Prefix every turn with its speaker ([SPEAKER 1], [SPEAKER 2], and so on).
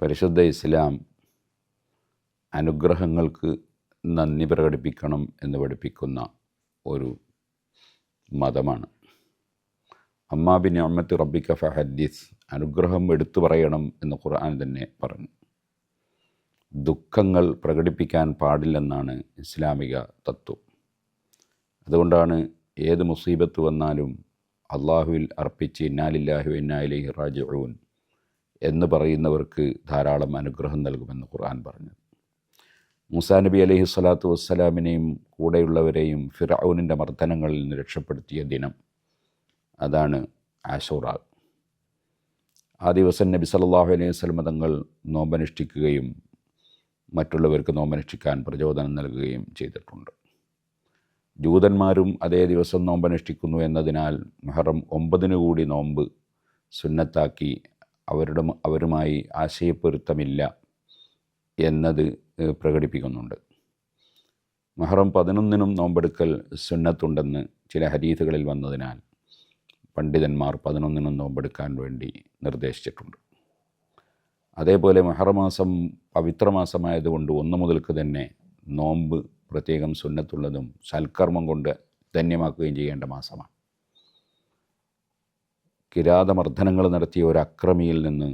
[SPEAKER 1] പരിശുദ്ധ ഇസ്ലാം അനുഗ്രഹങ്ങൾക്ക് നന്ദി പ്രകടിപ്പിക്കണം എന്ന് പഠിപ്പിക്കുന്ന ഒരു മതമാണ്. അമ്മാ ബി നിഅമത്തി റബ്ബിക ഫഹദ്ദിസ്, അനുഗ്രഹം എടുത്തു പറയണം എന്ന് ഖുർആൻ തന്നെ പറഞ്ഞു. ദുഃഖങ്ങൾ പ്രകടിപ്പിക്കാൻ പാടില്ലെന്നാണ് ഇസ്ലാമിക തത്വം. അതുകൊണ്ടാണ് ഏത് മുസീബത്ത് വന്നാലും അള്ളാഹുവിൽ അർപ്പിച്ച് ഇന്നാ ലില്ലാഹി വ ഇന്നാ ഇലൈഹി റാജിഊൻ എന്ന് പറയുന്നവർക്ക് ധാരാളം അനുഗ്രഹം നൽകുമെന്ന് ഖുർആൻ പറഞ്ഞത്. മൂസാ നബി അലൈഹി സ്വലാത്തു വസ്സലാമിനെയും കൂടെയുള്ളവരെയും ഫിർഔനിൻ്റെ മർദ്ദനങ്ങളിൽ നിന്ന് രക്ഷപ്പെടുത്തിയ ദിനം, അതാണ് ആശൂറ. ആ ദിവസം നബി സല്ലല്ലാഹു അലൈഹി വസല്ലം തങ്ങൾ നോമ്പനുഷ്ഠിക്കുകയും മറ്റുള്ളവർക്ക് നോമ്പനുഷ്ഠിക്കാൻ പ്രചോദനം നൽകുകയും ചെയ്തിട്ടുണ്ട്. ജൂതന്മാരും അതേ ദിവസം നോമ്പനുഷ്ഠിക്കുന്നു എന്നതിനാൽ മുഹറം 9 കൂടി നോമ്പ് സുന്നത്താക്കി അവരുമായി ആശയപ്പൊരുത്തമില്ല എന്നത് പ്രകടിപ്പിക്കുന്നുണ്ട്. മുഹറം 11 നോമ്പെടുക്കൽ സുന്നത്തുണ്ടെന്ന് ചില ഹദീസുകളിൽ വന്നതിനാൽ പണ്ഡിതന്മാർ 11 നോമ്പെടുക്കാൻ വേണ്ടി നിർദ്ദേശിച്ചിട്ടുണ്ട്. അതേപോലെ മുഹറം മാസം പവിത്രമാസമായതുകൊണ്ട് 1 മുതൽക്ക് തന്നെ നോമ്പ് പ്രത്യേകം സുന്നത്തുള്ളതും സൽക്കർമ്മം കൊണ്ട് ധന്യമാക്കുകയും ചെയ്യേണ്ട മാസമാണ്. കിരാതമർദ്ദനങ്ങൾ നടത്തിയ ഒരു അക്രമിയിൽ നിന്ന്